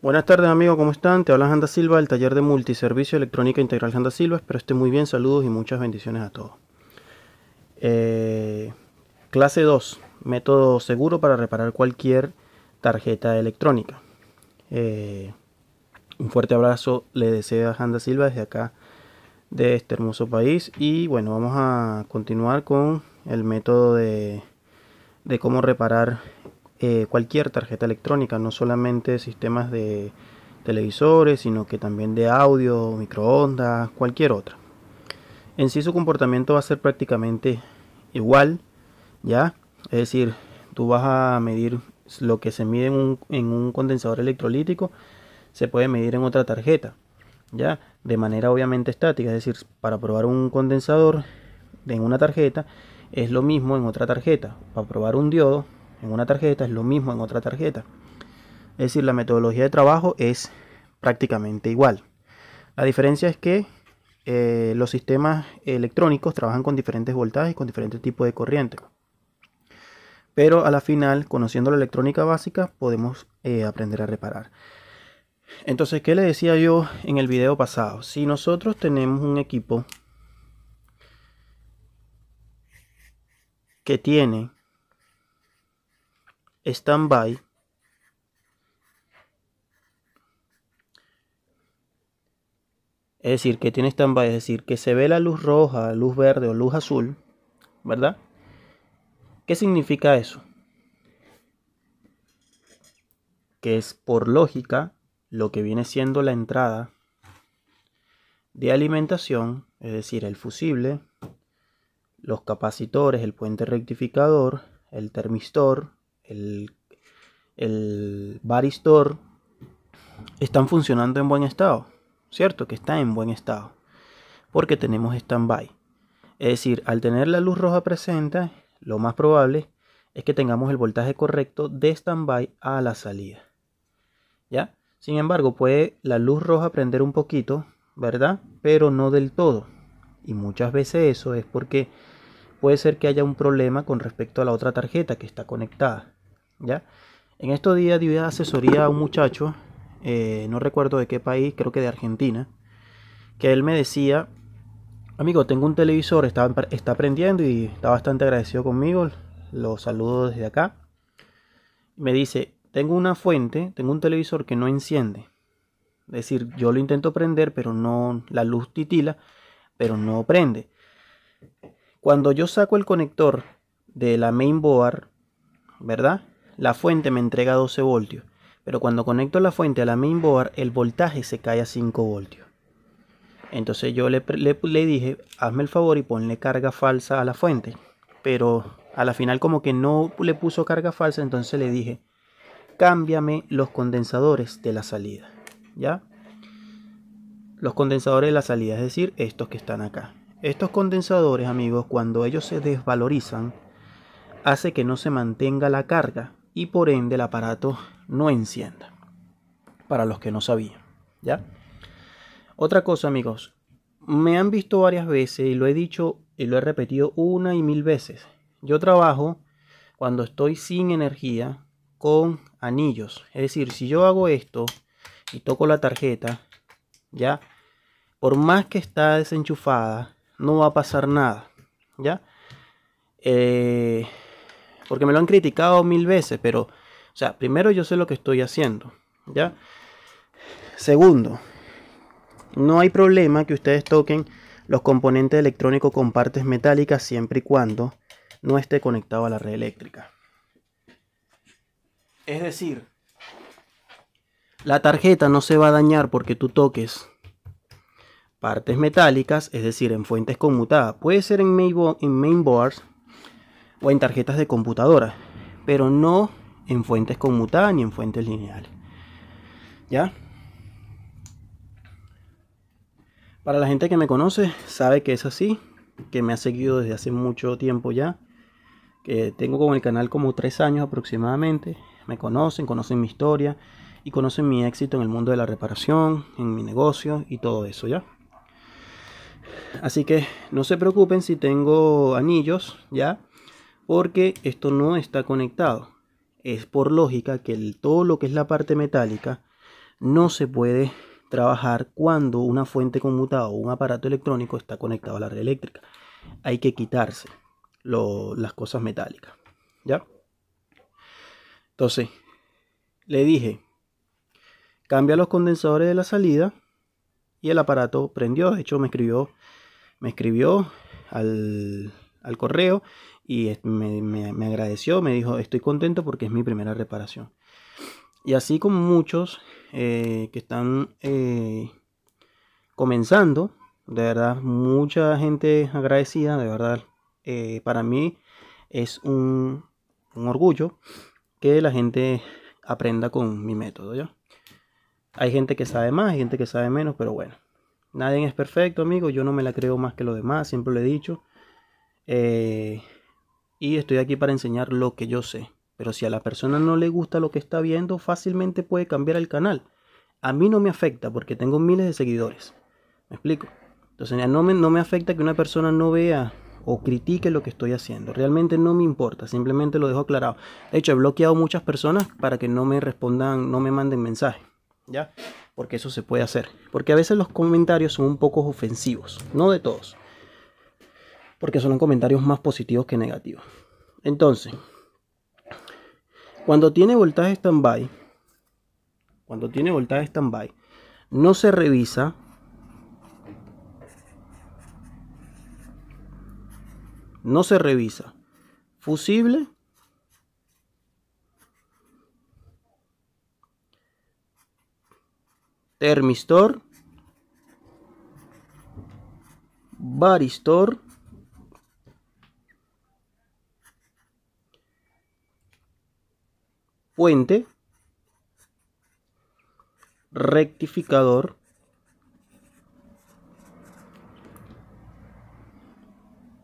Buenas tardes amigos, ¿cómo están? Te habla Janda Silva del taller de multiservicio electrónica integral Janda Silva. Espero estén muy bien, saludos y muchas bendiciones a todos. Clase 2, método seguro para reparar cualquier tarjeta electrónica. Un fuerte abrazo le deseo a Janda Silva desde acá, de este hermoso país. Y bueno, vamos a continuar con el método de cómo reparar cualquier tarjeta electrónica, no solamente sistemas de televisores, sino que también de audio, microondas, cualquier otra. En sí su comportamiento va a ser prácticamente igual, ¿ya? Es decir, tú vas a medir lo que se mide en un condensador electrolítico, se puede medir en otra tarjeta, ¿ya? De manera obviamente estática, es decir, para probar un condensador en una tarjeta es lo mismo en otra tarjeta. Para probar un diodo en una tarjeta es lo mismo en otra tarjeta. Es decir, la metodología de trabajo es prácticamente igual. La diferencia es que los sistemas electrónicos trabajan con diferentes voltajes y con diferentes tipos de corriente. Pero a la final, conociendo la electrónica básica, podemos aprender a reparar. Entonces, ¿qué le decía yo en el video pasado? Si nosotros tenemos un equipo que tiene standby, es decir, que tiene standby, es decir, que se ve la luz roja, luz verde o luz azul, ¿verdad? ¿Qué significa eso? Que es por lógica lo que viene siendo la entrada de alimentación, es decir, el fusible, los capacitores, el puente rectificador, el termistor, el varistor, están funcionando en buen estado, ¿cierto? Que está en buen estado, porque tenemos standby. Es decir, al tener la luz roja presente, lo más probable es que tengamos el voltaje correcto de standby a la salida, ¿ya? Sin embargo, puede la luz roja prender un poquito, ¿verdad? Pero no del todo. Y muchas veces eso es porque puede ser que haya un problema con respecto a la otra tarjeta que está conectada, ¿ya? En estos días di asesoría a un muchacho, no recuerdo de qué país, creo que de Argentina, que él me decía: amigo, tengo un televisor, está prendiendo y está bastante agradecido conmigo, lo saludo desde acá. Me dice: tengo una fuente, tengo un televisor que no enciende. Es decir, yo lo intento prender, pero no, la luz titila, pero no prende. Cuando yo saco el conector de la mainboard, ¿verdad? La fuente me entrega 12 voltios. Pero cuando conecto la fuente a la mainboard, el voltaje se cae a 5 voltios. Entonces yo le dije: hazme el favor y ponle carga falsa a la fuente. Pero a la final como que no le puso carga falsa, entonces le dije: cámbiame los condensadores de la salida, ¿ya? Los condensadores de la salida, es decir, estos que están acá. Estos condensadores, amigos, cuando ellos se desvalorizan, hace que no se mantenga la carga y por ende el aparato no encienda. Para los que no sabían, ¿ya? Otra cosa, amigos, me han visto varias veces y lo he dicho y lo he repetido una y mil veces. Yo trabajo cuando estoy sin energía con anillos. Es decir, si yo hago esto y toco la tarjeta, ¿ya? Por más que está desenchufada, no va a pasar nada, ¿ya? Porque me lo han criticado mil veces, pero, o sea, primero yo sé lo que estoy haciendo, ¿ya? Segundo, no hay problema que ustedes toquen los componentes electrónicos con partes metálicas siempre y cuando no esté conectado a la red eléctrica. Es decir, la tarjeta no se va a dañar porque tú toques partes metálicas, es decir, en fuentes conmutadas. Puede ser en mainboards o en tarjetas de computadora, pero no en fuentes conmutadas ni en fuentes lineales, ¿ya? Para la gente que me conoce, sabe que es así, que me ha seguido desde hace mucho tiempo ya, que tengo con el canal como 3 años aproximadamente. Me conocen mi historia y conocen mi éxito en el mundo de la reparación, en mi negocio y todo eso, ¿ya? Así que no se preocupen si tengo anillos, ¿ya? Porque esto no está conectado. Es por lógica que todo lo que es la parte metálica no se puede trabajar cuando una fuente conmutada o un aparato electrónico está conectado a la red eléctrica. Hay que quitarse las cosas metálicas, ¿ya? Entonces, le dije, cambia los condensadores de la salida y el aparato prendió. De hecho, me escribió al correo y me agradeció, me dijo, estoy contento porque es mi primera reparación. Y así como muchos que están comenzando, de verdad, mucha gente agradecida, de verdad, para mí es un orgullo que la gente aprenda con mi método, ¿ya? Hay gente que sabe más, hay gente que sabe menos, pero bueno, nadie es perfecto, amigo. Yo no me la creo más que los demás, siempre lo he dicho. Y estoy aquí para enseñar lo que yo sé. Pero si a la persona no le gusta lo que está viendo, fácilmente puede cambiar el canal. A mí no me afecta porque tengo miles de seguidores. ¿Me explico? Entonces no me afecta que una persona no vea o critique lo que estoy haciendo. Realmente no me importa, simplemente lo dejo aclarado. De hecho, he bloqueado muchas personas para que no me respondan, no me manden mensajes, ¿ya? Porque eso se puede hacer. Porque a veces los comentarios son un poco ofensivos, no de todos. Porque son comentarios más positivos que negativos. Entonces, cuando tiene voltaje standby, no se revisa fusible, termistor, varistor, fuente, rectificador,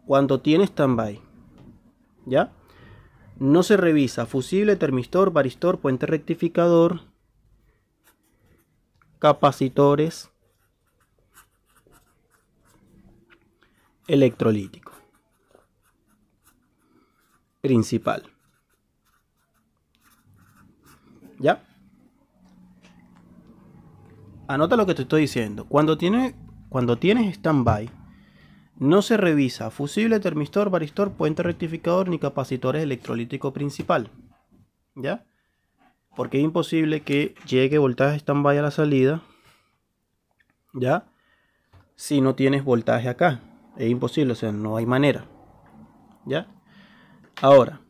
cuando tiene standby, ¿ya? No se revisa fusible, termistor, varistor, puente rectificador, capacitores, electrolítico principal, ¿ya? Anota lo que te estoy diciendo. Cuando tienes standby, no se revisa fusible, termistor, varistor, puente rectificador ni capacitores electrolítico principal, ¿ya? Porque es imposible que llegue voltaje standby a la salida, ¿ya? Si no tienes voltaje acá. Es imposible, o sea, no hay manera, ¿ya? Ahora,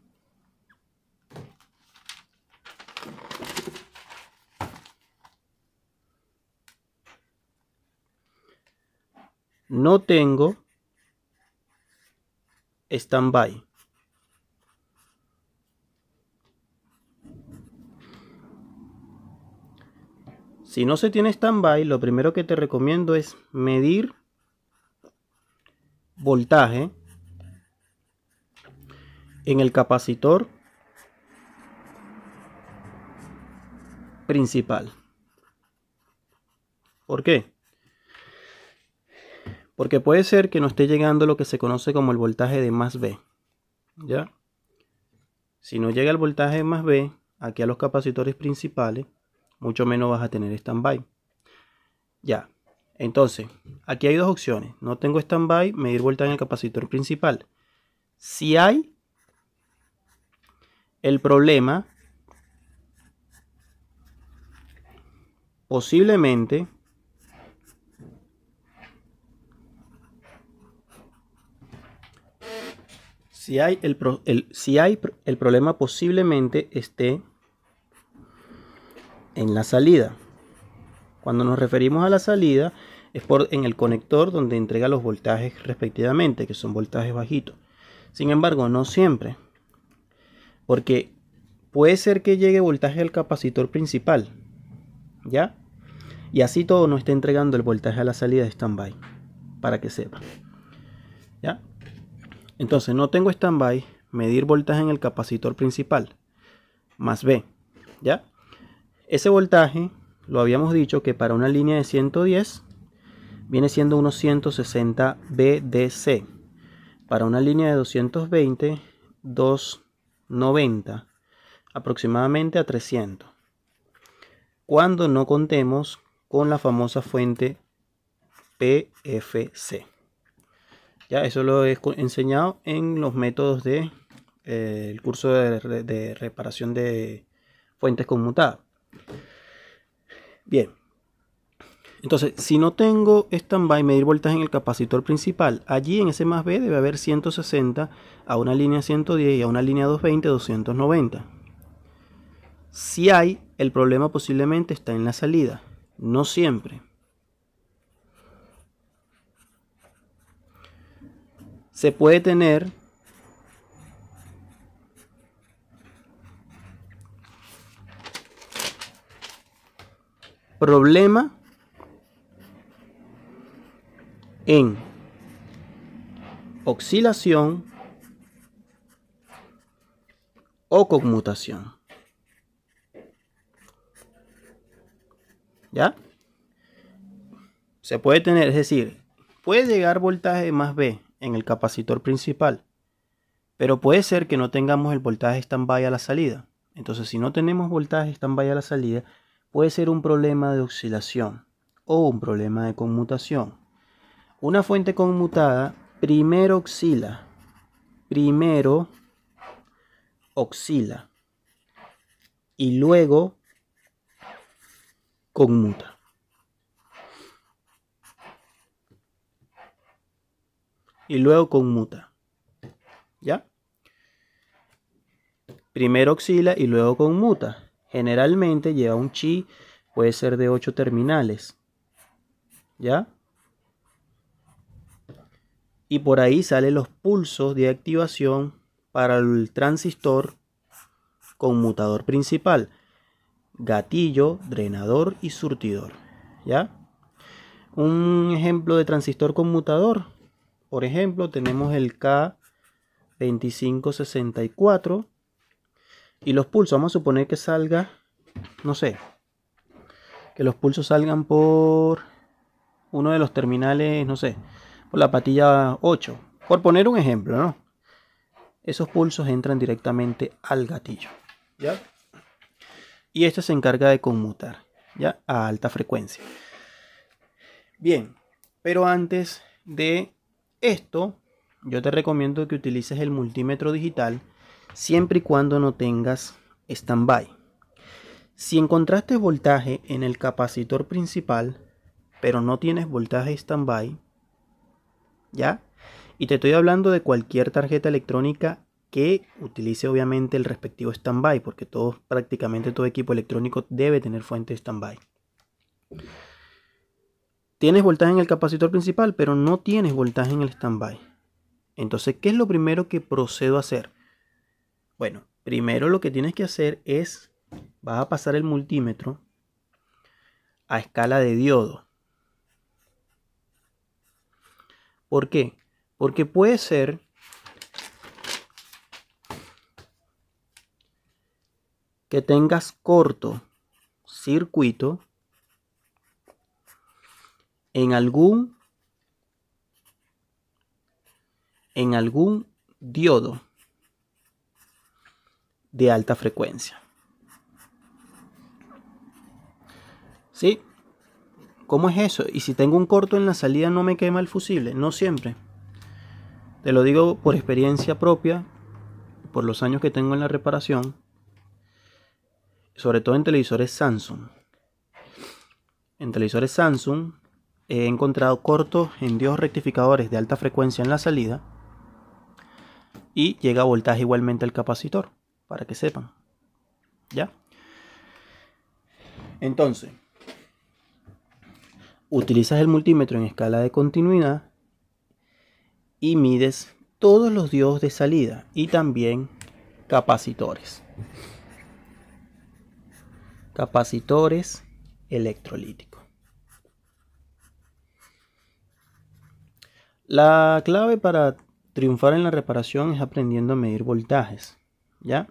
no tengo standby. Si no se tiene standby, lo primero que te recomiendo es medir voltaje en el capacitor principal. ¿Por qué? Porque puede ser que no esté llegando lo que se conoce como el voltaje de más B, ¿ya? Si no llega el voltaje de más B aquí a los capacitores principales, mucho menos vas a tener standby. Ya, entonces, aquí hay dos opciones. No tengo standby, medir voltaje en el capacitor principal. Si hay, el problema posiblemente el problema posiblemente esté en la salida. Cuando nos referimos a la salida es en el conector donde entrega los voltajes respectivamente, que son voltajes bajitos. Sin embargo, no siempre, porque puede ser que llegue voltaje al capacitor principal, ¿ya? Y así todo no esté entregando el voltaje a la salida de standby, para que sepan, ¿ya? Entonces no tengo standby, medir voltaje en el capacitor principal, más B, ¿ya? Ese voltaje, lo habíamos dicho que para una línea de 110 viene siendo unos 160 VDC. Para una línea de 220, 290, aproximadamente a 300. cuando no contemos con la famosa fuente PFC. Ya, eso lo he enseñado en los métodos de el curso de reparación de fuentes conmutadas. Bien, entonces si no tengo standby, medir voltaje en el capacitor principal, allí en ese más B debe haber 160 a una línea 110 y a una línea 220 290. Si hay, el problema posiblemente está en la salida, no siempre. Se puede tener problema en oscilación o conmutación. ¿Ya? Se puede tener, es decir, puede llegar voltaje más B en el capacitor principal, pero puede ser que no tengamos el voltaje standby a la salida. Entonces, si no tenemos voltaje standby a la salida, puede ser un problema de oscilación o un problema de conmutación. Una fuente conmutada primero oscila y luego conmuta. ¿Ya? Primero oscila y luego conmuta. Generalmente lleva un chi, puede ser de 8 terminales. ¿Ya? Y por ahí salen los pulsos de activación para el transistor conmutador principal. Gatillo, drenador y surtidor. ¿Ya? Un ejemplo de transistor conmutador. Por ejemplo, tenemos el K2564. Y los pulsos, vamos a suponer que salga, no sé, que los pulsos salgan por uno de los terminales, no sé, por la patilla 8. Por poner un ejemplo, ¿no? Esos pulsos entran directamente al gatillo, ¿ya? Y este se encarga de conmutar, ¿ya? A alta frecuencia. Bien, pero antes de esto, yo te recomiendo que utilices el multímetro digital siempre y cuando no tengas standby. Si encontraste voltaje en el capacitor principal, pero no tienes voltaje standby, ¿ya? Y te estoy hablando de cualquier tarjeta electrónica que utilice obviamente el respectivo standby, porque prácticamente todo equipo electrónico debe tener fuente standby. Tienes voltaje en el capacitor principal, pero no tienes voltaje en el standby. Entonces, ¿qué es lo primero que procedo a hacer? Bueno, primero lo que tienes que hacer es, vas a pasar el multímetro a escala de diodo. ¿Por qué? Porque puede ser que tengas corto circuito en algún diodo de alta frecuencia. ¿Sí? ¿Cómo es eso? Y si tengo un corto en la salida, ¿no me quema el fusible? No siempre. Te lo digo por experiencia propia, por los años que tengo en la reparación, sobre todo en televisores Samsung. En televisores Samsung he encontrado cortos en diodos rectificadores de alta frecuencia en la salida y llega voltaje igualmente al capacitor, para que sepan. ¿Ya? Entonces, utilizas el multímetro en escala de continuidad y mides todos los diodos de salida y también capacitores. Capacitores electrolíticos. La clave para triunfar en la reparación es aprendiendo a medir voltajes, ¿ya?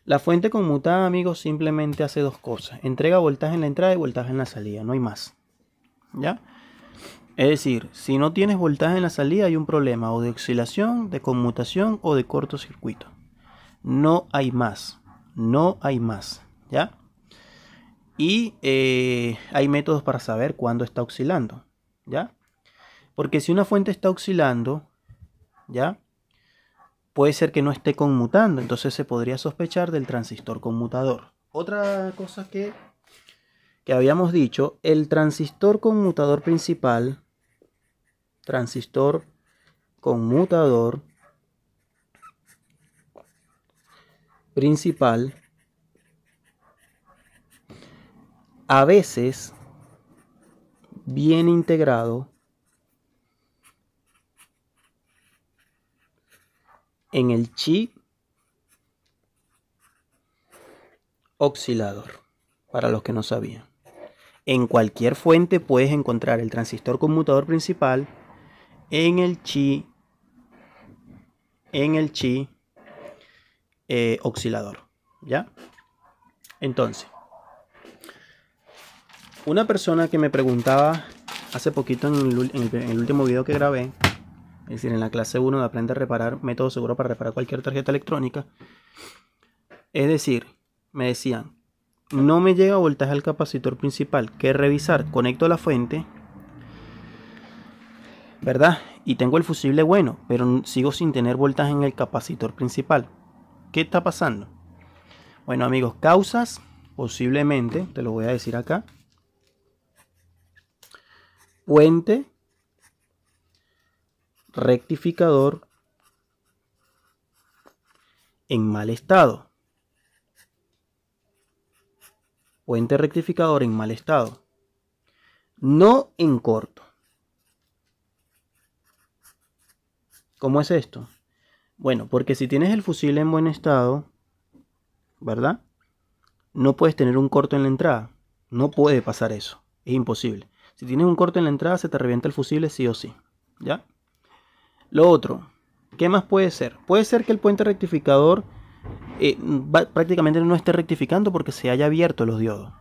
La fuente conmutada, amigos, simplemente hace dos cosas. Entrega voltaje en la entrada y voltaje en la salida, no hay más, ¿ya? Es decir, si no tienes voltaje en la salida hay un problema o de oscilación, de conmutación o de cortocircuito. No hay más, ¿ya? Y hay métodos para saber cuándo está oscilando, ¿ya? Porque si una fuente está oscilando, ¿ya? Puede ser que no esté conmutando, entonces se podría sospechar del transistor conmutador. Otra cosa que habíamos dicho, el transistor conmutador principal, a veces viene integrado en el chip oscilador, para los que no sabían. En cualquier fuente puedes encontrar el transistor conmutador principal en el chip oscilador, ¿ya? Entonces, una persona que me preguntaba hace poquito en el último video que grabé, es decir, en la clase 1 de Aprende a Reparar, método seguro para reparar cualquier tarjeta electrónica, es decir, me decían, no me llega voltaje al capacitor principal, ¿qué revisar? Conecto la fuente, ¿verdad? Y tengo el fusible bueno, pero sigo sin tener voltaje en el capacitor principal. ¿Qué está pasando? Bueno, amigos, causas, posiblemente, te lo voy a decir acá. Puente rectificador en mal estado. Puente rectificador en mal estado. No en corto. ¿Cómo es esto? Bueno, porque si tienes el fusible en buen estado, ¿verdad? No puedes tener un corto en la entrada. No puede pasar eso. Es imposible. Si tienes un corto en la entrada, se te revienta el fusible sí o sí. ¿Ya? Lo otro, ¿qué más puede ser? Puede ser que el puente rectificador prácticamente no esté rectificando porque se haya abierto los diodos.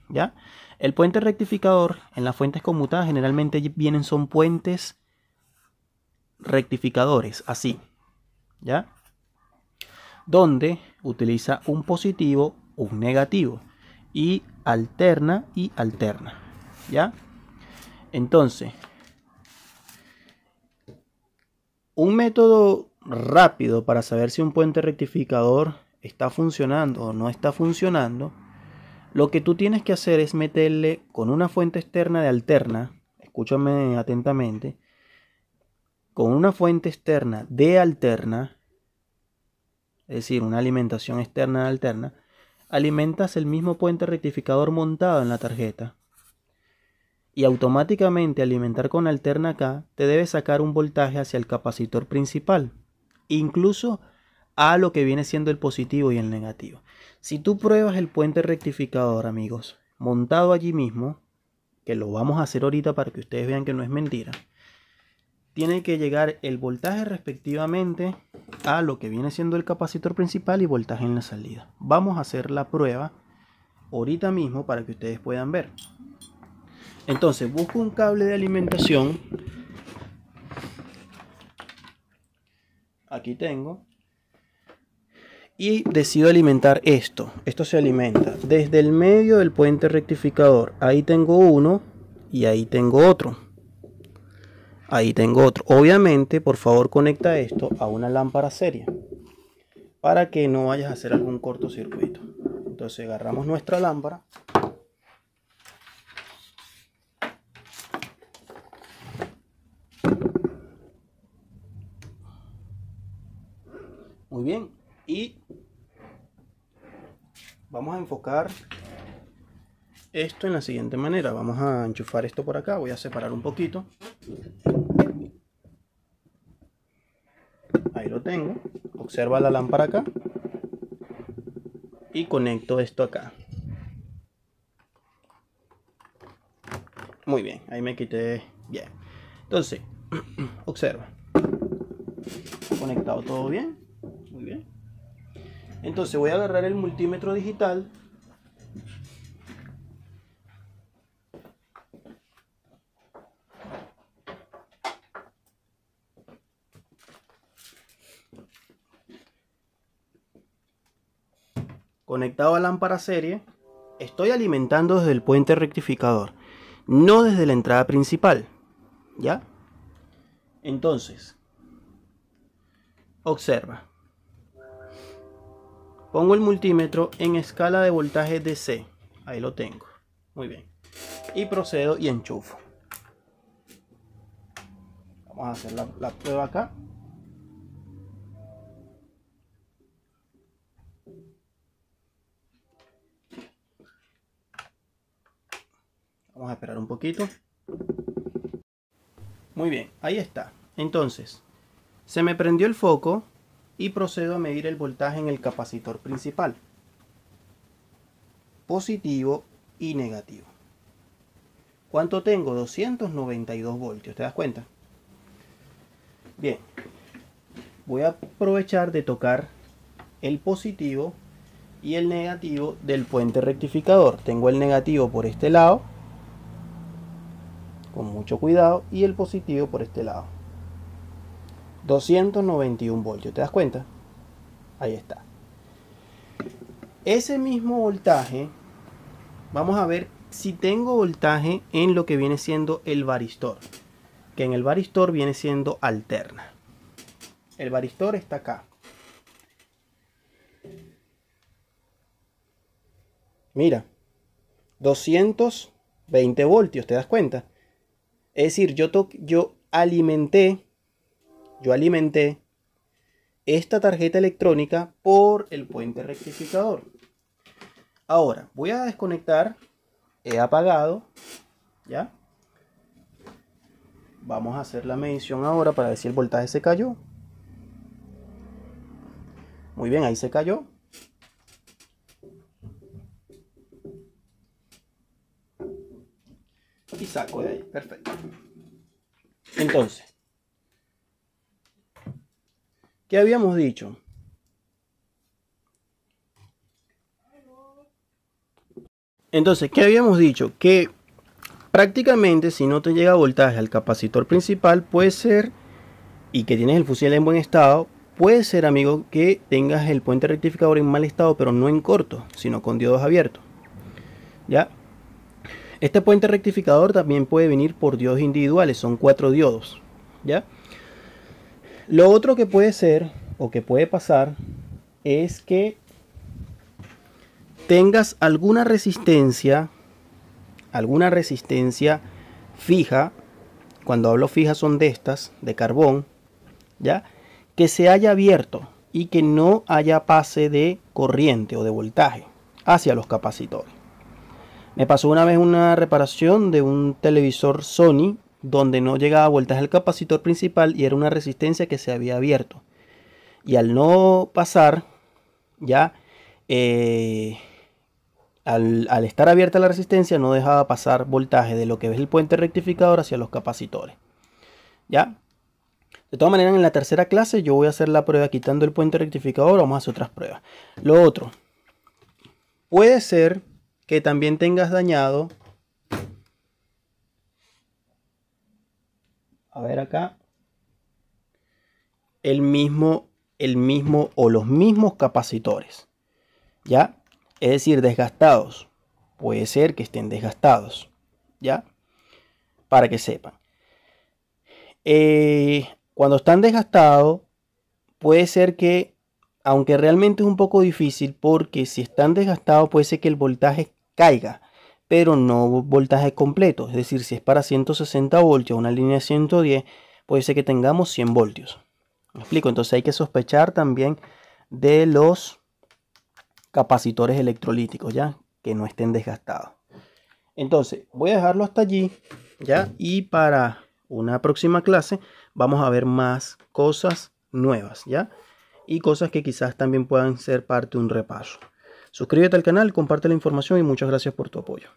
¿Ya? El puente rectificador en las fuentes conmutadas generalmente son puentes rectificadores, así. ¿Ya? Donde utiliza un positivo, un negativo. Y alterna. ¿Ya? Entonces, un método rápido para saber si un puente rectificador está funcionando o no está funcionando, lo que tú tienes que hacer es meterle con una fuente externa de alterna, escúchame atentamente, con una fuente externa de alterna, es decir, una alimentación externa de alterna, alimentas el mismo puente rectificador montado en la tarjeta. Y automáticamente alimentar con alterna acá te debe sacar un voltaje hacia el capacitor principal, incluso a lo que viene siendo el positivo y el negativo. Si tú pruebas el puente rectificador, amigos, montado allí mismo, que lo vamos a hacer ahorita para que ustedes vean que no es mentira, tiene que llegar el voltaje respectivamente a lo que viene siendo el capacitor principal y voltaje en la salida. Vamos a hacer la prueba ahorita mismo para que ustedes puedan ver. Entonces busco un cable de alimentación. Aquí tengo. Y decido alimentar esto. Esto se alimenta desde el medio del puente rectificador. Ahí tengo uno y ahí tengo otro. Ahí tengo otro. Obviamente, por favor, conecta esto a una lámpara seria para que no vayas a hacer algún cortocircuito. Entonces agarramos nuestra lámpara. Muy bien. Y vamos a enfocar esto en la siguiente manera. Vamos a enchufar esto por acá. Voy a separar un poquito. Ahí lo tengo. Observa la lámpara acá. Y conecto esto acá. Muy bien. Ahí me quité bien. Entonces, observa. Conectado todo bien. Muy bien. Entonces voy a agarrar el multímetro digital. Conectado a lámpara serie. estoy alimentando desde el puente rectificador, no desde la entrada principal, ¿ya? Entonces, observa. Pongo el multímetro en escala de voltaje DC. Ahí lo tengo. Muy bien. Y procedo y enchufo. Vamos a hacer la prueba acá. Vamos a esperar un poquito. Muy bien, ahí está. Entonces, se me prendió el foco y procedo a medir el voltaje en el capacitor principal. Positivo y negativo. ¿Cuánto tengo? 292 voltios, ¿te das cuenta? Bien, voy a aprovechar de tocar el positivo y el negativo del puente rectificador. Tengo el negativo por este lado, con mucho cuidado, y el positivo por este lado. 291 voltios, ¿te das cuenta? Ahí está. Ese mismo voltaje, vamos a ver si tengo voltaje en lo que viene siendo el varistor, que en el varistor viene siendo alterna. El varistor está acá. Mira, 220 voltios, ¿te das cuenta? Es decir, yo alimenté esta tarjeta electrónica por el puente rectificador. Ahora, voy a desconectar. He apagado. ¿Ya? Vamos a hacer la medición ahora para ver si el voltaje se cayó. Muy bien, ahí se cayó. Y saco de ahí. Perfecto. Entonces, ¿qué habíamos dicho? Que prácticamente si no te llega voltaje al capacitor principal, puede ser, y que tienes el fusible en buen estado, puede ser, amigo, que tengas el puente rectificador en mal estado, pero no en corto, sino con diodos abiertos. ¿Ya? Este puente rectificador también puede venir por diodos individuales, son 4 diodos. ¿Ya? Lo otro que puede ser, o que puede pasar, es que tengas alguna resistencia fija. Cuando hablo fija son de estas, de carbón, ¿ya? Que se haya abierto y que no haya pase de corriente o de voltaje hacia los capacitores. Me pasó una vez una reparación de un televisor Sony donde no llegaba voltaje al capacitor principal y era una resistencia que se había abierto. Y al no pasar, ya al estar abierta la resistencia no dejaba pasar voltaje de lo que es el puente rectificador hacia los capacitores. ¿Ya? De todas maneras, en la tercera clase yo voy a hacer la prueba quitando el puente rectificador. Vamos a hacer otras pruebas. Lo otro, puede ser que también tengas dañado, a ver acá, el mismo o los mismos capacitores. ¿Ya? Es decir, desgastados. Puede ser que estén desgastados. ¿Ya? Para que sepan. Cuando están desgastados, puede ser que, aunque realmente es un poco difícil, porque si están desgastados puede ser que el voltaje caiga, pero no voltaje completo. Es decir, si es para 160 voltios, una línea de 110, puede ser que tengamos 100 voltios. ¿Me explico? Entonces hay que sospechar también de los capacitores electrolíticos, ¿ya? Que no estén desgastados. Entonces voy a dejarlo hasta allí, ¿ya? Y para una próxima clase vamos a ver más cosas nuevas, ¿ya? Y cosas que quizás también puedan ser parte de un repaso. Suscríbete al canal, comparte la información y muchas gracias por tu apoyo.